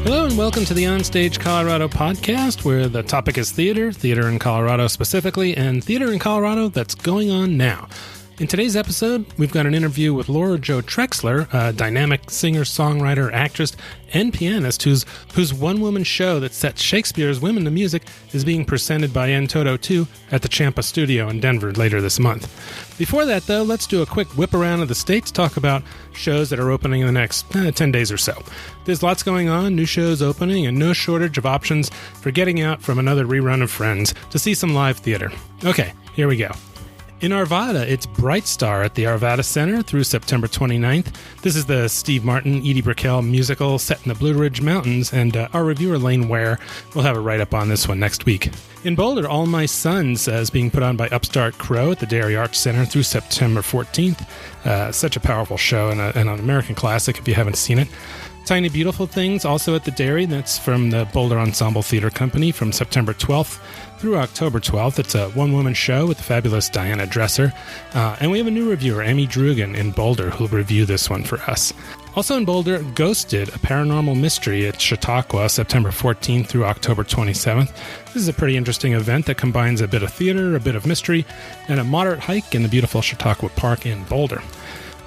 Hello and welcome to the Onstage Colorado podcast, where the topic is theater in Colorado specifically, and theater in Colorado that's going on now. In today's episode, we've got an interview with Laura Jo Trexler, a dynamic singer, songwriter, actress, and pianist whose one-woman show that sets Shakespeare's women to music is being presented by En Toto 2 at the Champa Studio in Denver later this month. Before that, though, let's do a quick whip around of the state to talk about shows that are opening in the next 10 days or so. There's lots going on, new shows opening, and no shortage of options for getting out from another rerun of Friends to see some live theater. Okay, here we go. In Arvada, it's Bright Star at the Arvada Center through September 29th. This is the Steve Martin, Edie Brickell musical set in the Blue Ridge Mountains, and our reviewer, Lane Ware, will have a write-up on this one next week. In Boulder, All My Sons is being put on by Upstart Crow at the Dairy Arts Center through September 14th. Such a powerful show and an American classic if you haven't seen it. Tiny Beautiful Things, also at the Dairy. That's from the Boulder Ensemble Theater Company from September 12th through October 12th. It's a one-woman show with the fabulous Diana Dresser. And we have a new reviewer, Amy Drugan, in Boulder, who'll review this one for us. Also in Boulder, Ghosted, a paranormal mystery at Chautauqua, September 14th through October 27th. This is a pretty interesting event that combines a bit of theater, a bit of mystery, and a moderate hike in the beautiful Chautauqua Park in Boulder.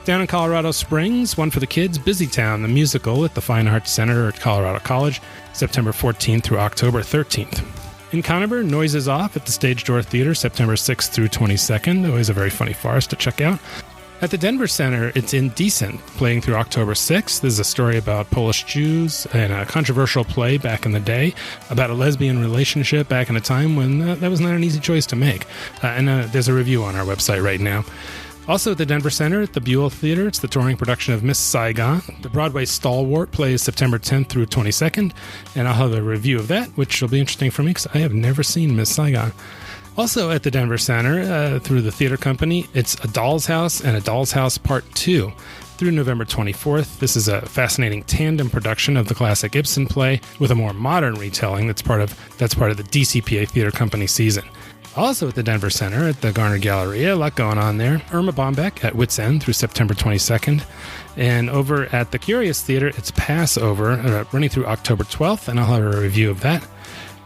Down in Colorado Springs, one for the kids, Busy Town, the musical at the Fine Arts Center at Colorado College, September 14th through October 13th. In Conover, Noises Off at the Stage Door Theater, September 6th through 22nd. Always a very funny farce to check out. At the Denver Center, it's Indecent, playing through October 6th. This is a story about Polish Jews and a controversial play back in the day about a lesbian relationship back in a time when that was not an easy choice to make. And there's a review on our website right now. Also at the Denver Center, at the Buell Theater, it's the touring production of Miss Saigon. The Broadway Stalwart plays September 10th through 22nd, and I'll have a review of that, which will be interesting for me because I have never seen Miss Saigon. Also at the Denver Center, through the theater company, it's A Doll's House and A Doll's House Part 2 through November 24th. This is a fascinating tandem production of the classic Ibsen play with a more modern retelling that's part of the DCPA Theater Company season. Also at the Denver Center, at the Garner Galleria, a lot going on there. Irma Bombeck at Wits End through September 22nd. And over at the Curious Theater, it's Passover, running through October 12th, and I'll have a review of that.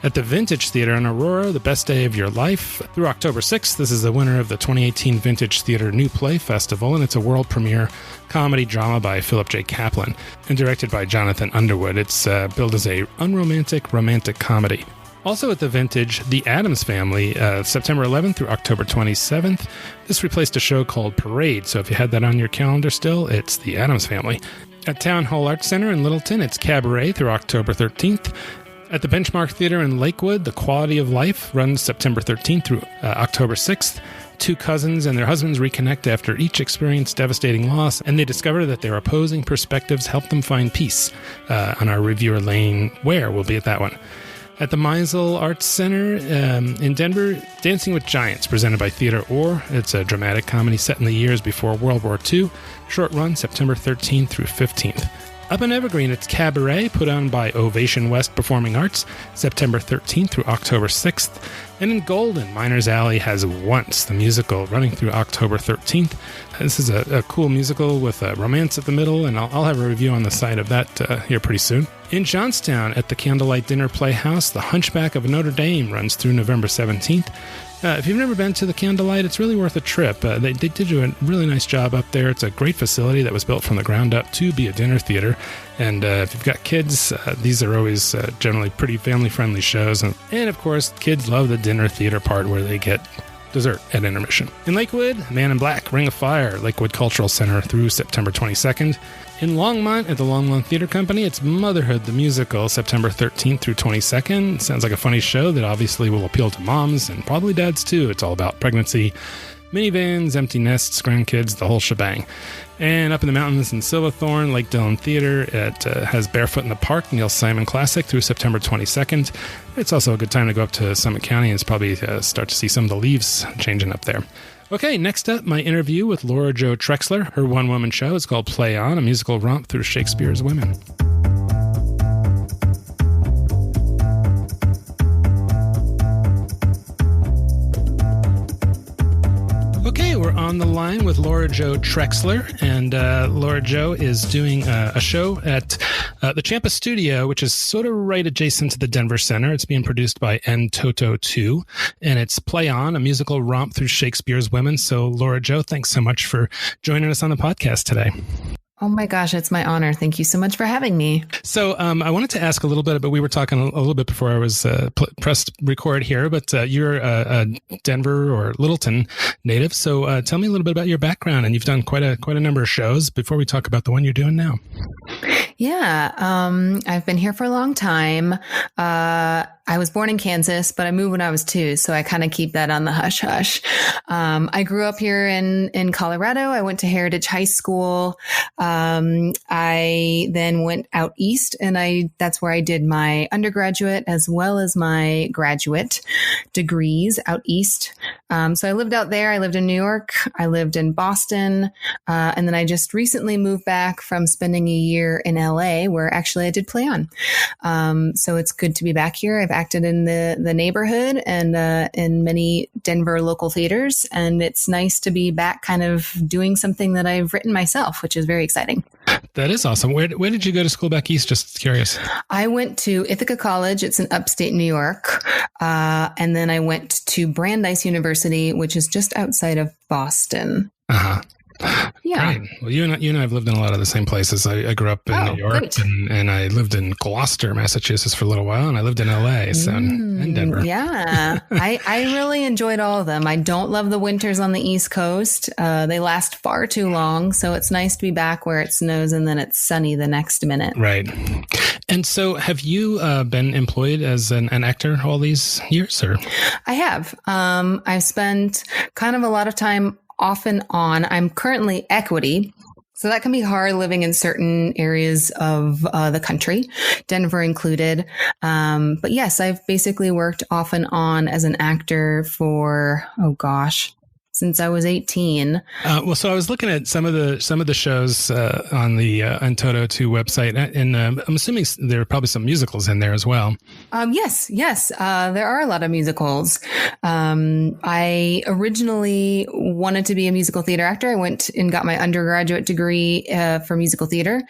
At the Vintage Theater in Aurora, The Best Day of Your Life, through October 6th. This is the winner of the 2018 Vintage Theater New Play Festival, and it's a world premiere comedy drama by Philip J. Kaplan and directed by Jonathan Underwood. It's billed as a unromantic romantic comedy. Also at the Vintage, The Addams Family, September 11th through October 27th. This replaced a show called Parade, so if you had that on your calendar still, it's The Addams Family. At Town Hall Arts Center in Littleton, it's Cabaret through October 13th. At the Benchmark Theater in Lakewood, The Quality of Life runs September 13th through October 6th. Two cousins and their husbands reconnect after each experienced devastating loss, and they discover that their opposing perspectives help them find peace. On our reviewer, Lane Ware, will be at that one. At the Meisel Arts Center in Denver, Dancing with Giants, presented by Theater Or. It's a dramatic comedy set in the years before World War II. Short run, September 13th through 15th. Up in Evergreen, it's Cabaret, put on by Ovation West Performing Arts, September 13th through October 6th. And in Golden, Miners Alley has Once, the musical, running through October 13th. This is a cool musical with a romance at the middle, and I'll have a review on the site of that here pretty soon. In Johnstown, at the Candlelight Dinner Playhouse, The Hunchback of Notre Dame runs through November 17th. If you've never been to the Candlelight, it's really worth a trip. They did do a really nice job up there. It's a great facility that was built from the ground up to be a dinner theater. And if you've got kids, these are always generally pretty family-friendly shows. And of course, kids love the dinner theater part where they get dessert at intermission. In Lakewood, Man in Black, Ring of Fire, Lakewood Cultural Center through September 22nd. In Longmont, at the Longmont Theater Company, it's Motherhood, the musical, September 13th through 22nd. Sounds like a funny show that obviously will appeal to moms and probably dads too. It's all about pregnancy, minivans, empty nests, grandkids, the whole shebang. And up in the mountains in Silverthorne, Lake Dillon Theater, it has Barefoot in the Park, Neil Simon Classic through September 22nd. It's also a good time to go up to Summit County and probably start to see some of the leaves changing up there. Okay, next up, my interview with Laura Jo Trexler. Her one-woman show is called Play On, a musical romp through Shakespeare's women. Okay, we're we're on the line with Laura Jo Trexler, and Laura Jo is doing a show at the Champa Studio, which is sort of right adjacent to the Denver Center. It's being produced by N Toto 2, and it's Play On, a musical romp through Shakespeare's women. So, Laura Jo, thanks so much for joining us on the podcast today. Oh my gosh, it's my honor. Thank you so much for having me. So I wanted to ask a little bit, but we were talking a little bit before I was pressed record here, but you're a Denver or Littleton native. So tell me a little bit about your background, and you've done quite a number of shows before we talk about the one you're doing now. Yeah, I've been here for a long time. I was born in Kansas, but I moved when I was 2, so I kind of keep that on the hush hush. I grew up here in Colorado. I went to Heritage High School. I then went out east, and that's where I did my undergraduate as well as my graduate degrees out east. So I lived out there. I lived in New York. I lived in Boston. And then I just recently moved back from spending a year in LA, where actually I did Play On. So it's good to be back here. I've acted in the neighborhood and in many Denver local theaters. And it's nice to be back kind of doing something that I've written myself, which is very exciting. That is awesome. Where did you go to school back east? Just curious. I went to Ithaca College. It's in upstate New York. And then I went to Brandeis University, which is just outside of Boston. Uh-huh. Yeah. Right. Well, you and I have lived in a lot of the same places. I grew up in New York, and I lived in Gloucester, Massachusetts for a little while, and I lived in LA, and Denver. Yeah. I really enjoyed all of them. I don't love the winters on the East Coast. They last far too long. So it's nice to be back where it snows and then it's sunny the next minute. Right. And so have you been employed as an actor all these years, or? I have. I've spent kind of a lot of time off and on. I'm currently equity. So that can be hard living in certain areas of the country, Denver included. But yes, I've basically worked off and on as an actor for, since I was 18. So I was looking at some of the shows on the N-Toto 2 website, and I'm assuming there are probably some musicals in there as well. Yes. There are a lot of musicals. I originally wanted to be a musical theater actor. I went and got my undergraduate degree for musical theater.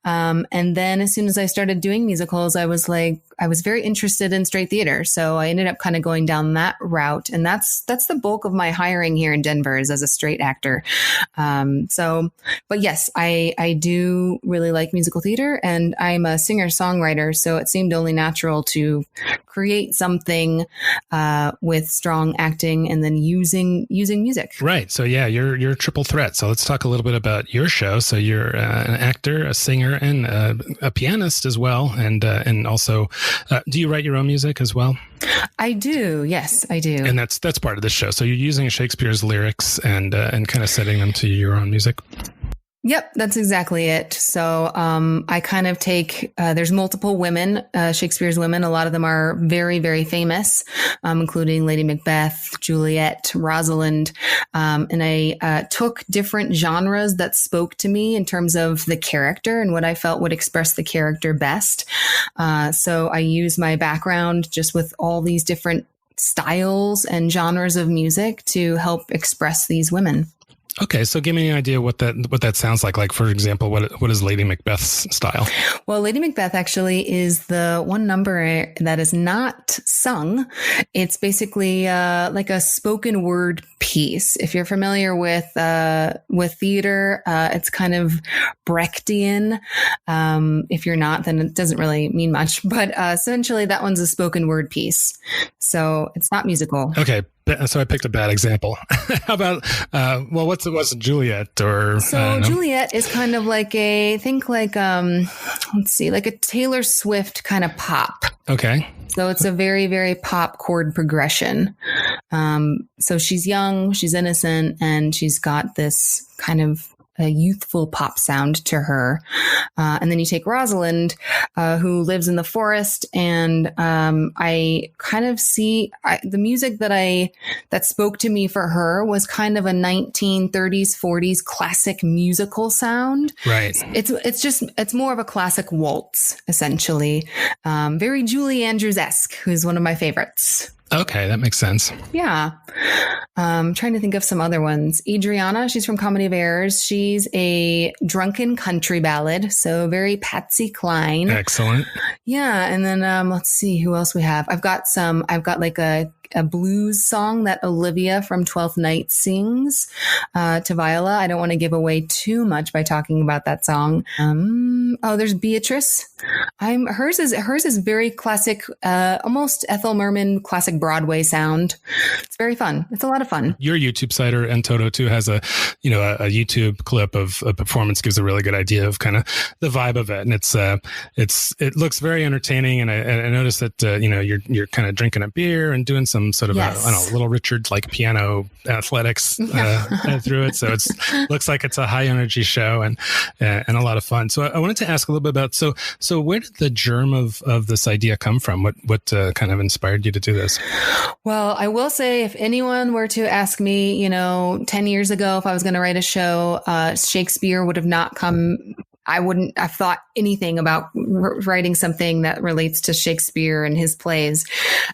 And then as soon as I started doing musicals, I was very interested in straight theater. So I ended up kind of going down that route. And that's the bulk of my hiring here in Denver, is as a straight actor. But yes, I do really like musical theater, and I'm a singer-songwriter. So it seemed only natural to create something with strong acting and then using music. Right. So yeah, you're a triple threat. So let's talk a little bit about your show. So you're an actor, a singer, and a pianist as well. And also, do you write your own music as well? I do. Yes, I do. And that's part of the show. So you're using Shakespeare's lyrics and kind of setting them to your own music. Yep, that's exactly it. So I kind of take, there's multiple women, Shakespeare's women. A lot of them are very, very famous, including Lady Macbeth, Juliet, Rosalind. And I took different genres that spoke to me in terms of the character and what I felt would express the character best. So I use my background just with all these different styles and genres of music to help express these women. Okay, so give me an idea what that sounds like. Like, for example, what is Lady Macbeth's style? Well, Lady Macbeth actually is the one number that is not sung. It's basically like a spoken word piece. If you're familiar with theater, it's kind of Brechtian. If you're not, then it doesn't really mean much. But essentially, that one's a spoken word piece. So it's not musical. Okay. So I picked a bad example. How about, what's Juliet or? So Juliet is kind of like like a Taylor Swift kind of pop. Okay. So it's a very, very pop chord progression. So she's young, she's innocent, and she's got this kind of a youthful pop sound to her. And then you take Rosalind, who lives in the forest. And I kind of see the music that spoke to me for her was kind of a 1930s, 40s classic musical sound. Right. It's more of a classic waltz, essentially. Very Julie Andrews-esque, who's one of my favorites. Okay, that makes sense. Yeah. Trying to think of some other ones. Adriana, she's from Comedy of Errors. She's a drunken country ballad, so very Patsy Cline. Excellent. Yeah, and then let's see who else we have. I've got like a blues song that Olivia from 12th Night sings to Viola. I don't want to give away too much by talking about that song. There's Beatrice. Hers is very classic, almost Ethel Merman classic Broadway sound. It's very fun. It's a lot of fun. Your YouTube site and Toto too has a YouTube clip of a performance, gives a really good idea of kind of the vibe of it, and it looks very entertaining. And I noticed that you're kind of drinking a beer and doing some sort of Little Richard like piano athletics through it. So looks like it's a high energy show and a lot of fun. So I wanted to ask a little bit about so where did the germ of this idea come from? What kind of inspired you to do this? Well, I will say, if anyone were to ask me, 10 years ago, if I was going to write a show, Shakespeare would have not come. I wouldn't have thought anything about writing something that relates to Shakespeare and his plays.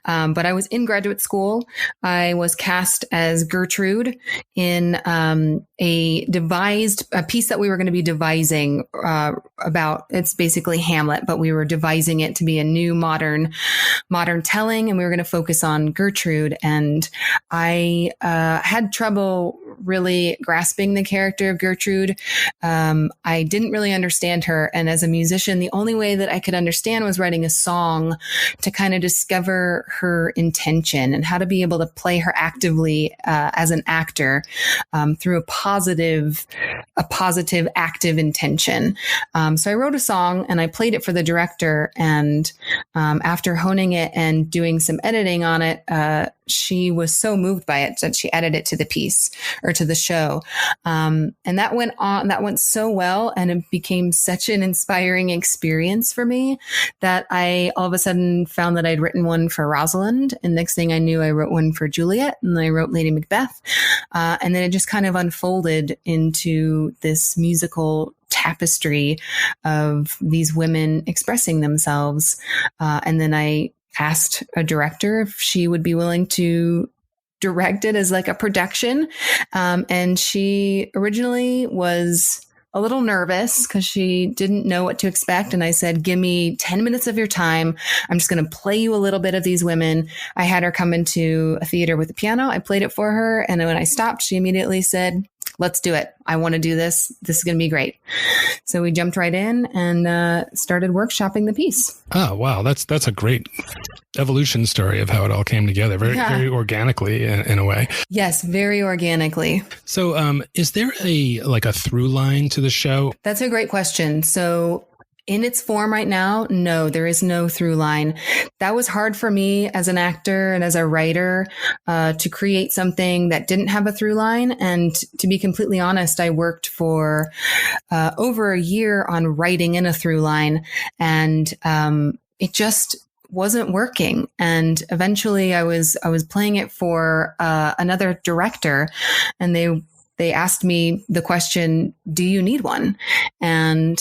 But I was in graduate school. I was cast as Gertrude in a piece that we were going to be devising about. It's basically Hamlet, but we were devising it to be a new modern telling, and we were going to focus on Gertrude. And I had trouble really grasping the character of Gertrude. I didn't really understand her. And as a musician, the only way that I could understand was writing a song to kind of discover her intention and how to be able to play her actively as an actor through a positive active intention. So I wrote a song and I played it for the director. And after honing it and doing some editing on it, she was so moved by it that she added it to the piece or to the show. And that went so well, and it became such an inspiring experience for me that I all of a sudden found that I'd written one for Rosalind. And next thing I knew, I wrote one for Juliet, and I wrote Lady Macbeth. And then it just kind of unfolded into this musical tapestry of these women expressing themselves. And then I asked a director if she would be willing to direct it as like a production. And she originally was a little nervous because she didn't know what to expect. And I said, give me 10 minutes of your time. I'm just going to play you a little bit of these women. I had her come into a theater with a piano. I played it for her. And when I stopped, she immediately said, let's do it. I want to do this. This is going to be great. So we jumped right in and started workshopping the piece. Oh, wow. That's a great evolution story of how it all came together. Very organically in a way. Yes, very organically. So is there a through line to the show? That's a great question. So in its form right now, no, there is no through line. That was hard for me as an actor and as a writer to create something that didn't have a through line. And to be completely honest, I worked for over a year on writing in a through line, and it just wasn't working. And eventually I was playing it for another director, and they asked me the question, do you need one? And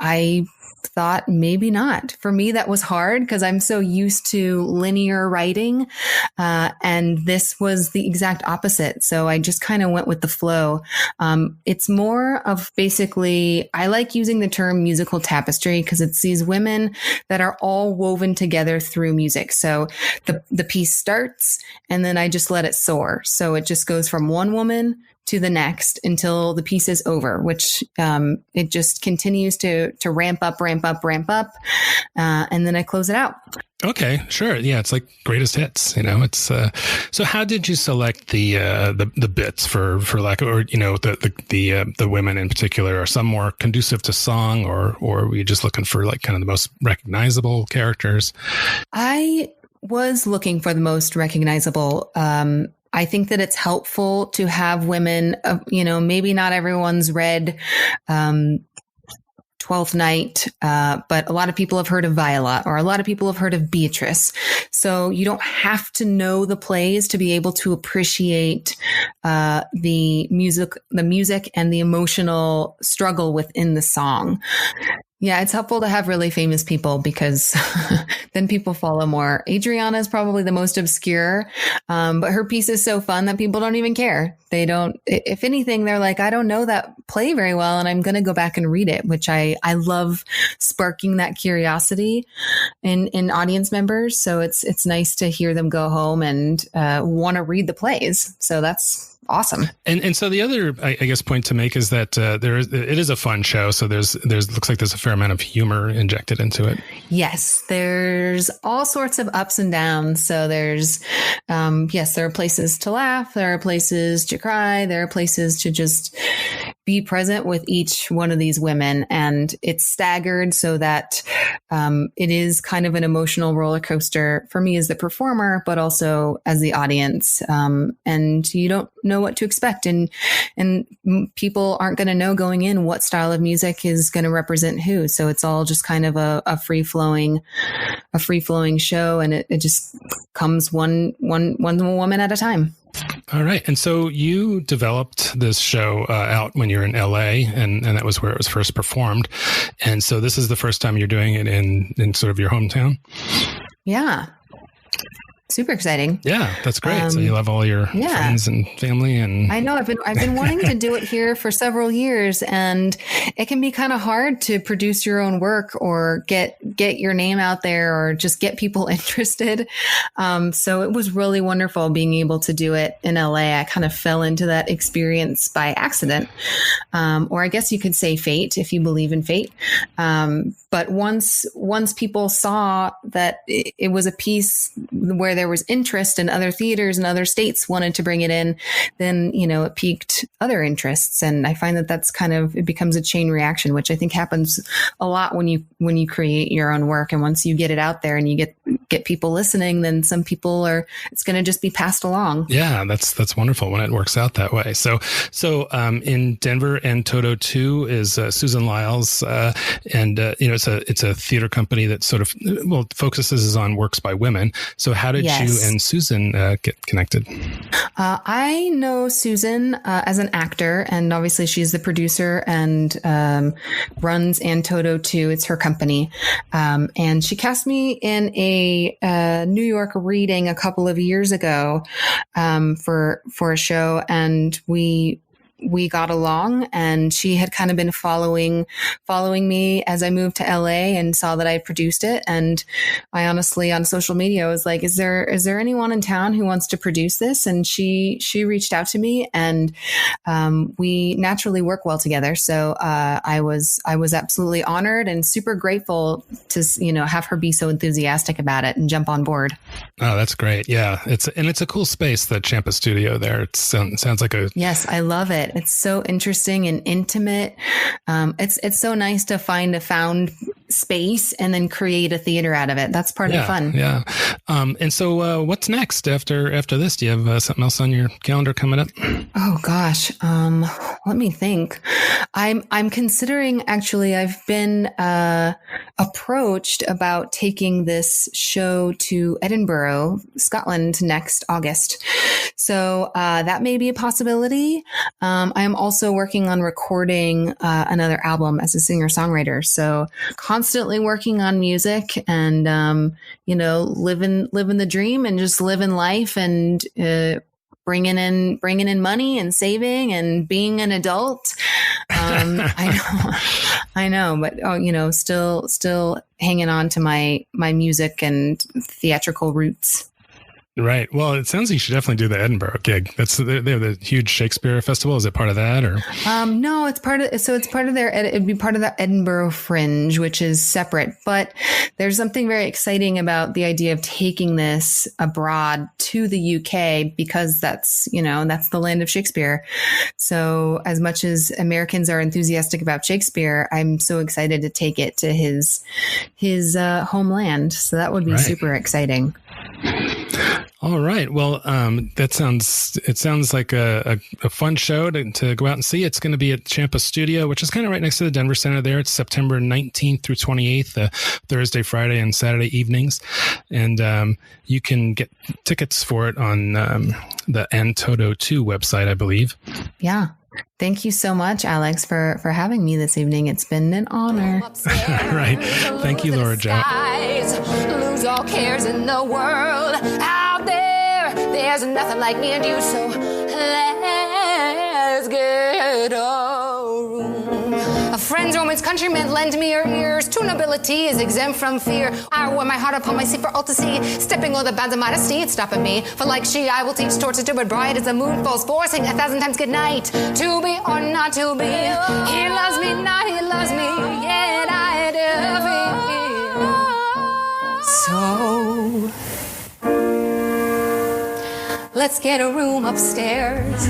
I thought maybe not. For me, that was hard because I'm so used to linear writing. And this was the exact opposite. So I just kind of went with the flow. It's more of basically, I like using the term musical tapestry because it's these women that are all woven together through music. So the piece starts and then I just let it soar. So it just goes from one woman to the next until the piece is over, which it just continues to ramp up, and then I close it out. Okay, sure. Yeah, it's like greatest hits. It's so. How did you select the bits for lack of, or the women in particular? Are some more conducive to song, or were you just looking for like kind of the most recognizable characters? I was looking for the most recognizable. I think that it's helpful to have women, maybe not everyone's read Twelfth Night, but a lot of people have heard of Viola, or a lot of people have heard of Beatrice. So you don't have to know the plays to be able to appreciate the music and the emotional struggle within the song. Yeah, it's helpful to have really famous people because then people follow more. Adriana is probably the most obscure, but her piece is so fun that people don't even care. They don't, if anything, they're like, I don't know that play very well, and I'm going to go back and read it, which I love sparking that curiosity in audience members. So it's nice to hear them go home and want to read the plays. So that's awesome. And so the other, I guess, point to make is that it is a fun show. So there's looks like there's a fair amount of humor injected into it. Yes, there's all sorts of ups and downs. So there's, yes, there are places to laugh. There are places to cry. There are places to just be present with each one of these women. And it's staggered so that it is kind of an emotional roller coaster for me as the performer, but also as the audience. And you don't know what to expect. And people aren't going to know going in what style of music is going to represent who. So it's all just kind of a free flowing show. And it just comes one woman at a time. All right. And so you developed this show out when you're in LA, and that was where it was first performed. And so this is the first time you're doing it in sort of your hometown? Yeah. Super exciting. Yeah, that's great. So you'll have all your friends and family, and I know I've been wanting to do it here for several years, and it can be kind of hard to produce your own work or get your name out there or just get people interested. So it was really wonderful being able to do it in LA. I kind of fell into that experience by accident, or I guess you could say fate if you believe in fate. But once people saw that it was a piece where there was interest and other theaters and other states wanted to bring it in, then, it piqued other interests. And I find that that's it becomes a chain reaction, which I think happens a lot when you create your own work. And once you get it out there and you get people listening, then some people it's going to just be passed along. Yeah, that's wonderful when it works out that way. So in Denver, and Toto 2 is Susan Lyles, and it's a theater company that sort of focuses on works by women. So how did you and Susan get connected? I know Susan as an actor, and obviously she's the producer and runs And Toto 2. It's her company, and she cast me in a New York reading a couple of years ago for a show, and we got along, and she had kind of been following me as I moved to LA and saw that I produced it. And I honestly, on social media, was like, is there anyone in town who wants to produce this? And she reached out to me, and we naturally work well together. So I was absolutely honored and super grateful to have her be so enthusiastic about it and jump on board. Oh, that's great. Yeah. It's a cool space, the Champa studio there. It sounds like Yes, I love it. It's so interesting and intimate. It's so nice to find a found space and then create a theater out of it. That's part of the fun. Yeah. And so what's next after this? Do you have something else on your calendar coming up? Oh gosh. Let me think. I'm considering, actually, I've been approached about taking this show to Edinburgh, Scotland next August. So that may be a possibility. I'm also working on recording another album as a singer-songwriter. So constantly working on music and, living the dream and just living life and bringing in money and saving and being an adult. I know, but still hanging on to my music and theatrical roots. Right. Well, it sounds like you should definitely do the Edinburgh gig. They have the huge Shakespeare festival. Is it part of that, or? No, it's part of it'd be part of the Edinburgh Fringe, which is separate. But there's something very exciting about the idea of taking this abroad to the UK, because that's the land of Shakespeare. So as much as Americans are enthusiastic about Shakespeare, I'm so excited to take it to his homeland. So that would be super exciting. All right. Well, it sounds like a fun show to go out and see. It's going to be at Champa Studio, which is kind of right next to the Denver Center there. It's September 19th through 28th, Thursday, Friday, and Saturday evenings. And you can get tickets for it on the And Toto 2 website, I believe. Yeah. Thank you so much, Alex, for having me this evening. It's been an honor. Right. Thank you, Laura Jo. Lose all cares in the world. Out there, there's nothing like me and you, so let's get a room. A friend's romance, countrymen lend me your ears. True nobility is exempt from fear. I wear my heart upon my sleeve for all to see. Stepping all the bounds of modesty, it's stopping me. For like she, I will teach torture to but bright as the moon falls, forcing 1,000 times good night. To be or not to be. He loves me, not he loves me, yet I do feel. So let's get a room upstairs.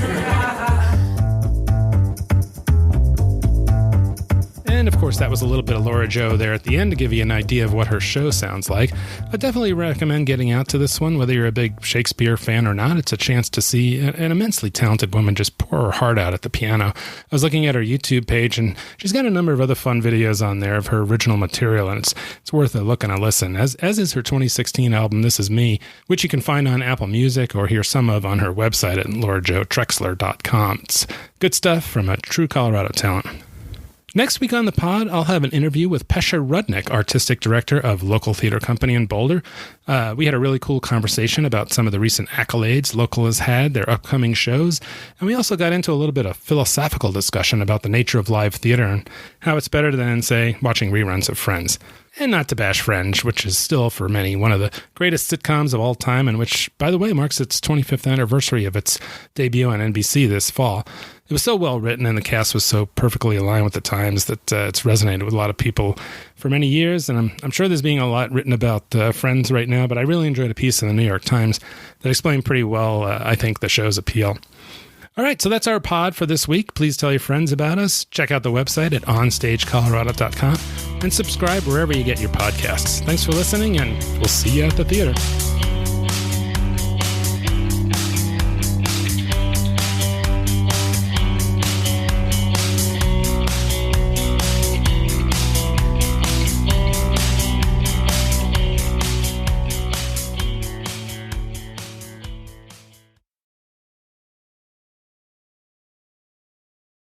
And of course, that was a little bit of Laura Jo there at the end to give you an idea of what her show sounds like. I definitely recommend getting out to this one, whether you're a big Shakespeare fan or not. It's a chance to see an immensely talented woman just pour her heart out at the piano. I was looking at her YouTube page, and she's got a number of other fun videos on there of her original material, and it's worth a look and a listen, as is her 2016 album, This Is Me, which you can find on Apple Music or hear some of on her website at laurajotrexler.com. It's good stuff from a true Colorado talent. Next week on the pod, I'll have an interview with Pesha Rudnick, artistic director of Local Theater Company in Boulder. We had a really cool conversation about some of the recent accolades Local has had, their upcoming shows, and we also got into a little bit of philosophical discussion about the nature of live theater and how it's better than, say, watching reruns of Friends. And not to bash Friends, which is still, for many, one of the greatest sitcoms of all time, and which, by the way, marks its 25th anniversary of its debut on NBC this fall. It was so well written, and the cast was so perfectly aligned with the times that it's resonated with a lot of people for many years, and I'm sure there's being a lot written about Friends right now, but I really enjoyed a piece in the New York Times that explained pretty well, I think, the show's appeal. All right, so that's our pod for this week. Please tell your friends about us. Check out the website at onstagecolorado.com and subscribe wherever you get your podcasts. Thanks for listening, and we'll see you at the theater.